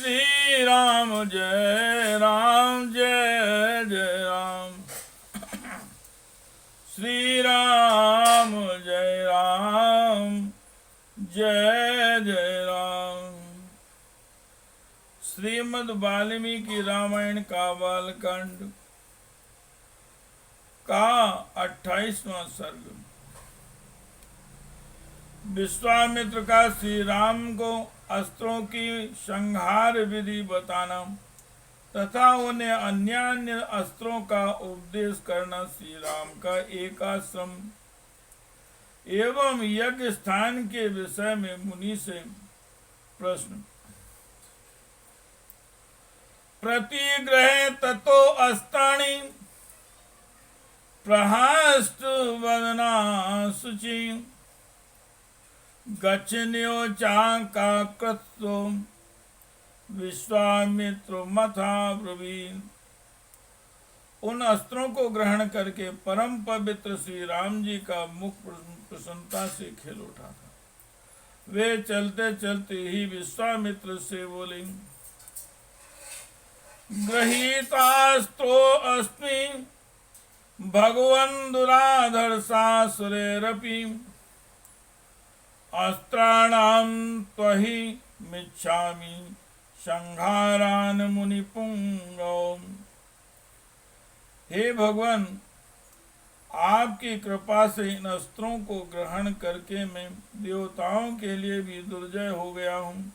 श्री राम जय राम जय जय राम। श्री राम जय राम जय जय राम। श्रीमद् वाल्मीकि रामायण का बालकांड का 28वां सर्ग। विश्वामित्र का श्री राम को अस्त्रों की संहार विधि बताना तथा उन्हें अन्य अन्य अस्त्रों का उपदेश करना श्री राम का एक आश्रम एवं यज्ञ स्थान के विषय में मुनि से प्रश्न। प्रतिग्रहे ततो अस्त्राणि प्रहस्त वदना शुचि गच्छन्यो चाकाकृतो विश्वामित्र मथा ब्रवीन। उन अस्त्रों को ग्रहण करके परम पवित्र श्री राम जी का मुख प्रसन्नता से खिल उठा था। वे चलते चलते ही विश्वामित्र से बोले, गृहीतास्त्रो अस्मि भगवन् दुराधर्षासुरैरपि अस्त्राणां त्वहि मिच्छामि संहारान् मुनिपुंगव। हे भगवान, आपकी कृपा से इन अस्त्रों को ग्रहण करके मैं देवताओं के लिए भी दुर्जय हो गया हूँ।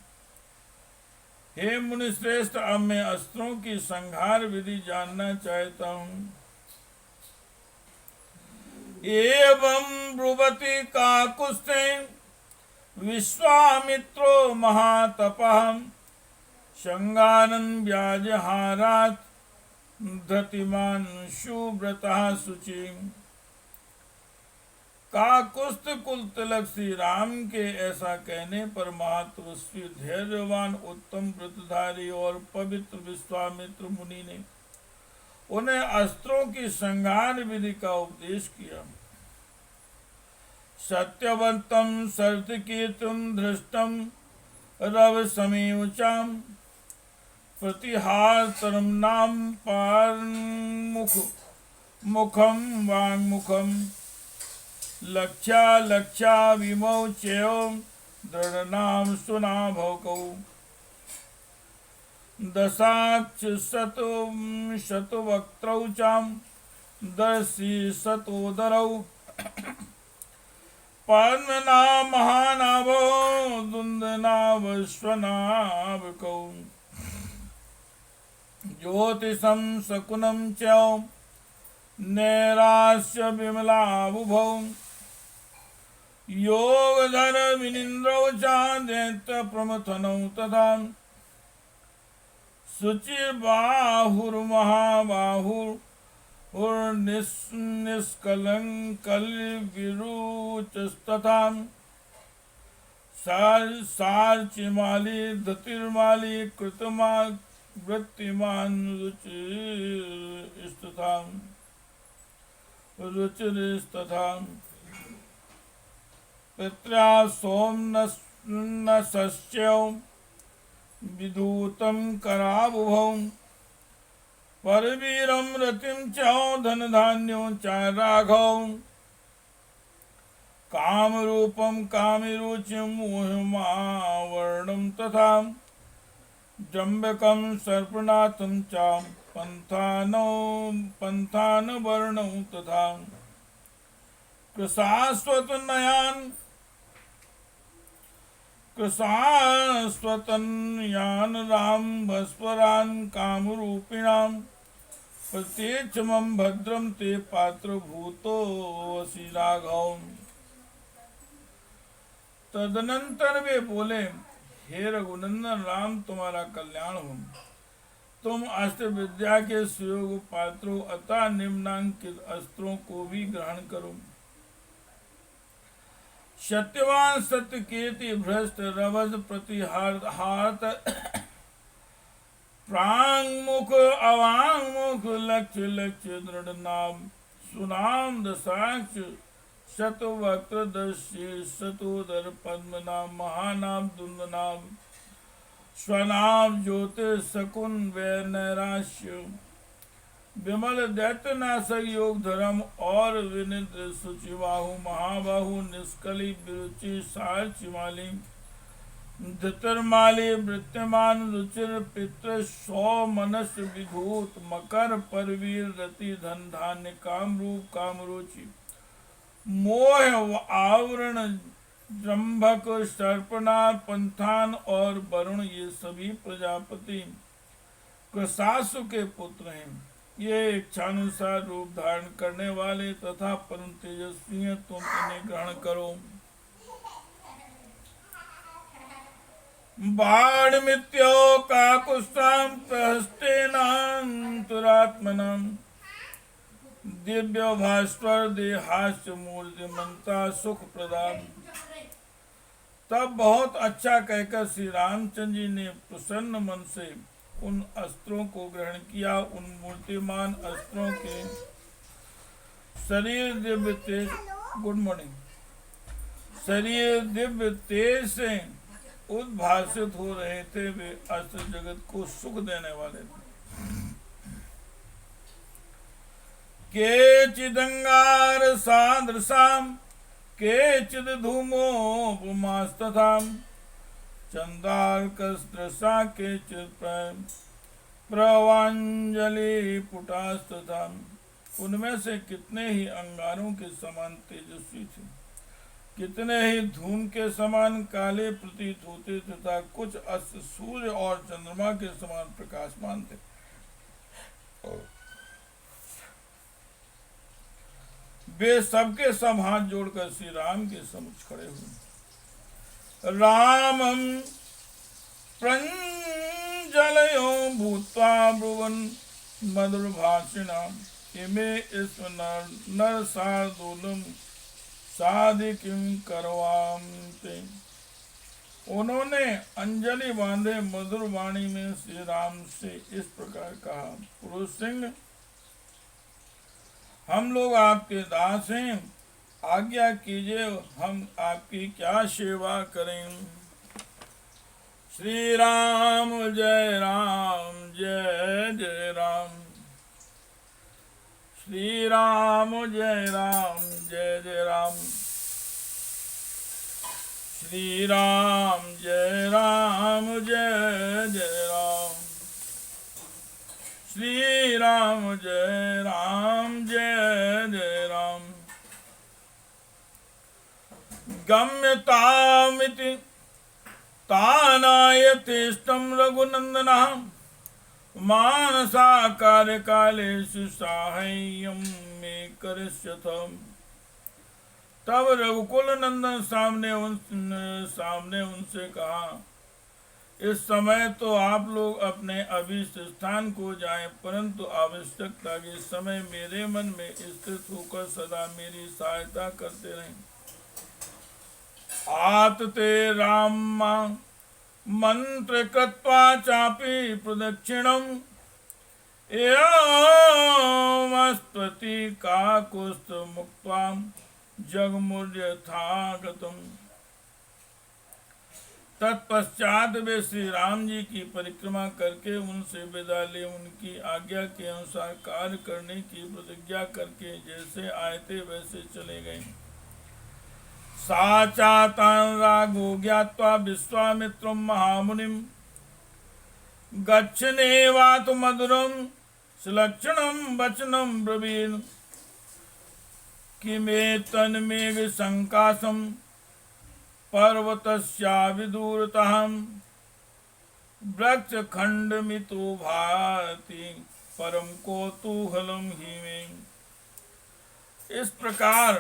हे मुनिश्रेष्ठ, अब मैं अस्त्रों की संहार विधि जानना चाहता हूँ। एवं ब्रुवति काकुत्स्थे विश्वामित्रो महातपः शंगानन् व्याजहारात् धृतिमान् सुव्रतः शुचि। काकुत्स्थ कुल तिलक श्री राम के ऐसा कहने पर महातपस्वी धैर्यवान उत्तम व्रतधारी और पवित्र विश्वामित्र मुनि ने उन्हें अस्त्रों की संहार विधि का उपदेश किया। सत्यवंतम सर्वकीर्तम धृष्टम रव समीवचाम प्रतिहारतरम नाम पारमुख मुखम वांगमुखम लक्ष्या लक्ष्या विमोचेय दृढ़नाम सुनाभौकौ दशाक्ष शतवक्त्रौ चाम दर्शी शतोदरौ पद्मना महानाभो दुन्दनावश्वनाभकौ ज्योतिषं शकुनं च नैराश्य विमलाबुभौ योगधर विनिन्द्रौ च दैत्य प्रमथनौ तथा शुचिर्बाहुर्महाबाहुर्निष्कलङ्कल्विरुचस्तथा सार्चिमाली धतिर्माली कृतमा वृत्तिमान् रुचिस्तथा पित्रा सोमनसश्च विधूतं कराबुभौ परवीरं रतिं च धनधान्यों च राघौ कामरूपं कामिरुचिं मोहमावर्णं तथा जम्बकं सर्पनाथं च पन्थानवर्णौ तथा कृशाश्वतन्यान् राम भस्वरान् कामरूपिणां प्रत्यक्षमं भद्रं ते पात्रभूतोऽसि राघव। तदनंतर वे बोले, हे रघुनंदन राम, तुम्हारा कल्याण हो। तुम अस्त्र विद्या के सुयोग पात्रों अतः निम्नांकित अस्त्रों को भी ग्रहण करो। सत्यवान सत्य कीर्ति भ्रष्ट रवज प्रतिहारत प्रांगमुख अवांगमुख लक्ष्य लक्ष्य दृढ़ नाम सुनाम दशाक्ष शतवक्त्र 10 शतोदर पद्मनाम महानाम दुंदनाम स्वनाम ज्योतिष शकुन व नैराश्य विमल दैत्यनाशक योग धर्म और विनिद्र सुचिबाहु महाबाहु निष्कली विरुचि सार चिमाली धृतरमाली वृत्यमान रुचिर पितृ सौ मनस विभूत मकर परवीर रति धन धान्य कामरूप कामरुचि मोह आवरण जम्भक सर्पनाथ पंथान और वरुण ये सभी प्रजापति कृसासु के पुत्र हैं। ये इच्छानुसार रूप धारण करने वाले तथा परम तेजस्वी हैं, तुम इन्हें ग्रहण करो। बाणमित्यो काकुस्तां प्रहस्तेनान्तरात्मनां दिव्य भास्वर देहास्य मूर्तिमंता सुख प्रदान। तब बहुत अच्छा कहकर श्री रामचंद्र जी ने प्रसन्न मन से उन अस्त्रों को ग्रहण किया। उन मूर्तिमान अस्त्रों के शरीर दिव्य तेज शरीर दिव्य तेज से उद्भासित हो रहे थे। वे अस्त्र जगत को सुख देने वाले थे। केचिदंगार सादृशाम केचिद धूमोपमास्तथाम चंदार्कसदृशा केचित् प्रवांजलि पुटास्तथा। उनमें से कितने ही अंगारों के समान तेजस्वी थे, कितने ही धूम के समान काले प्रतीत होते तथा कुछ अस्त्र सूर्य और चंद्रमा के समान प्रकाशमान थे। वे सबके सब हाथ जोड़कर श्री राम के समक्ष खड़े हुए। रामं प्रञ्जलयो भूत्वा ब्रुवन् मधुरभाषिणाम् इमे स्म नरशार्दूलं साधिकिं करवान्ते। उन्होंने अंजलि बांधे मधुर वाणी में श्री राम से इस प्रकार कहा, पुरुष सिंह, हम लोग आपके दास हैं, आज्ञा कीजिए हम आपकी क्या सेवा करें। श्री राम जय जय राम। श्री राम जय जय राम। श्री राम जय जय राम। श्री राम जय जय राम। गम्यतामिति तानायतेष्टं रघुनन्दनः मानसा कार्यकालेषु साहाय्यं मे करिष्यतम्। तब रघुकुल नंदन सामने उनसे कहा, इस समय तो आप लोग अपने अभीष्ट स्थान को जाएं, परंतु आवश्यकता के समय मेरे मन में स्थित होकर सदा मेरी सहायता करते रहें। आतते राम मंत्र कृत्वा चापि प्रदक्षिणम् एवमस्त्वति काकुस्थ मुक्त्वा जगमुर्यथागतम्। तत्पश्चात वे श्री राम जी की परिक्रमा करके उनसे विदा ले उनकी आज्ञा के अनुसार कार्य करने की प्रतिज्ञा करके जैसे आए थे वैसे चले गए। साचातान् राघो ज्ञात्वा विश्वामित्रं महामुनिं गच्छनेवातु मधुरं सुलक्षणं वचनं ब्रवीन्। किमेतन्मेघ संकाशं पर्वतस्याविदूरतः वृक्षखण्डमितो भाति परम कौतूहलं हि मे। इस प्रकार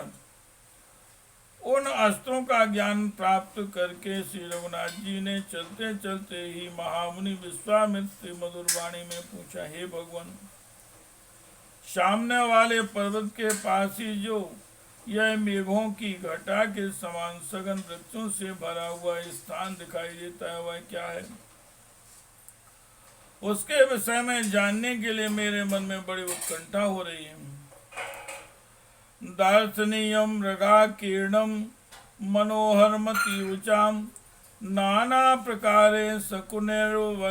उन अस्त्रों का ज्ञान प्राप्त करके श्री रघुनाथ जी ने चलते चलते ही महामुनि विश्वामित्र मधुर वाणी में पूछा, हे भगवान, सामने वाले पर्वत के पास ही जो यह मेघों की घटा के समान सघन वृक्षों से भरा हुआ स्थान दिखाई देता है, वह क्या है? उसके विषय में जानने के लिए मेरे मन में बड़ी उत्कंठा हो रही है। दर्शनीयं मृगाकीर्णं मनोहरमति ऊचां नाना प्रकारे शकुनेर्वल्गुफं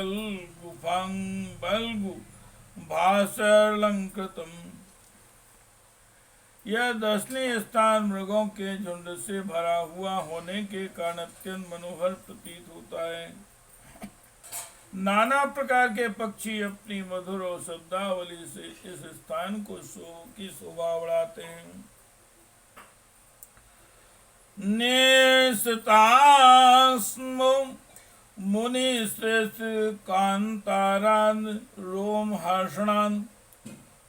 बल्गु भाषलंकृतम। यह दर्शनीय स्थान मृगों के झुंड से भरा हुआ होने के कारण अत्यंत मनोहर प्रतीत होता है। नाना प्रकार के पक्षी अपनी मधुर और शब्दावली से इस स्थान को की शोभा बढ़ाते हैं। नेस्तास्मो मुनि श्रेष्ठ कांतारान रोम हर्षणान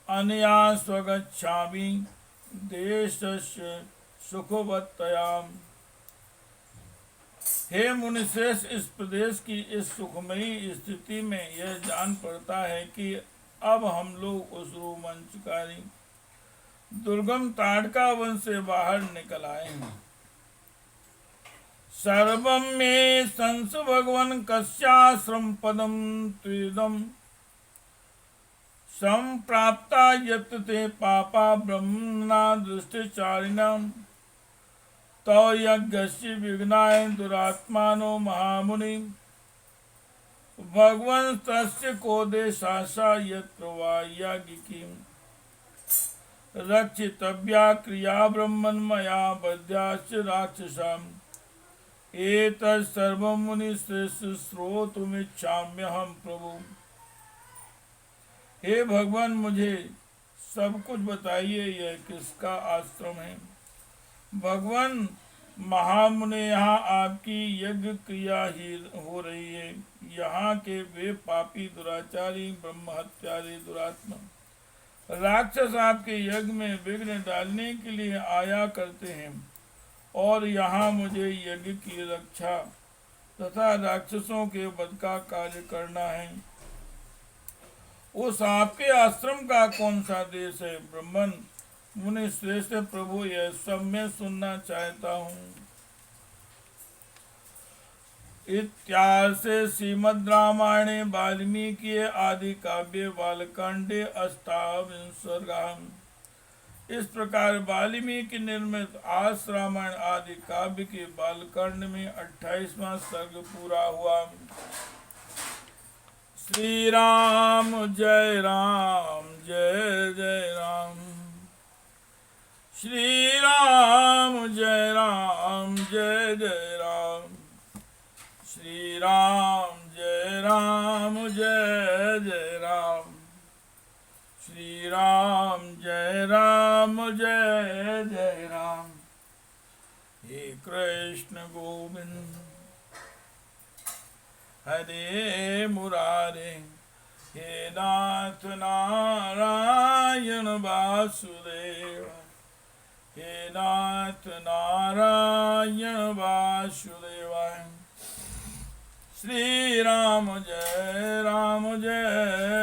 अनया स्वगच्छामि देशस्य सुखवत्तयाम। हे मुनिश्रेष्ठ, इस प्रदेश की इस सुखमयी स्थिति में यह जान पड़ता है कि अब हम लोग उस रोमांचकारी दुर्गम ताड़का वन से बाहर निकल आए हैं। सर्वं मे संस भगवन् कस्याश्रम पदम त्रिदम संप्राप्ता यत् ते पापा ब्रह्मणा दृष्टिचारिणाम् तो यज्ञस्य विघ्नाय दुरात्मानो महामुनि भगवन् तस्य को देशासा यत्र वा याज्ञिकी रक्षितव्या क्रिया ब्रह्मन्मया बद्याश्च राक्षसाम् एतत् सर्वं मुनिश्रेष्ठ श्रोतुमिच्छाम्यहं प्रभु। हे भगवान, मुझे सब कुछ बताइए, यह किसका आश्रम है? भगवान महामुनि, यहाँ आपकी यज्ञ क्रिया ही हो रही है। यहाँ के वे पापी दुराचारी ब्रह्म हत्यारी दुरात्मा राक्षस आपके यज्ञ में विघ्न डालने के लिए आया करते हैं और यहाँ मुझे यज्ञ की रक्षा तथा राक्षसों के वध का कार्य करना है। उस आपके आश्रम का कौन सा देश है? ब्रह्मन मुनि श्रेष्ठ प्रभु, यह सब मैं सुनना चाहता हूँ। इत्यार्षे श्रीमद् रामायणे वाल्मीकि आदि काव्ये बालकांडे अष्टाविंश सर्गाः। इस प्रकार वाल्मीकि निर्मित आस रामायण आदि काव्य के बालकांड में 28वां सर्ग पूरा हुआ। श्री राम जय राम जय जय राम। श्री राम जय राम जय जय राम। श्री राम जय राम जय जय राम। श्री राम जय राम जय जय राम। हे कृष्ण गोविंद हरे मुरारे, हे नाथ नारायण वासुदेव, हे नाथ नारायण वासुदेवाय। श्री राम जय राम जय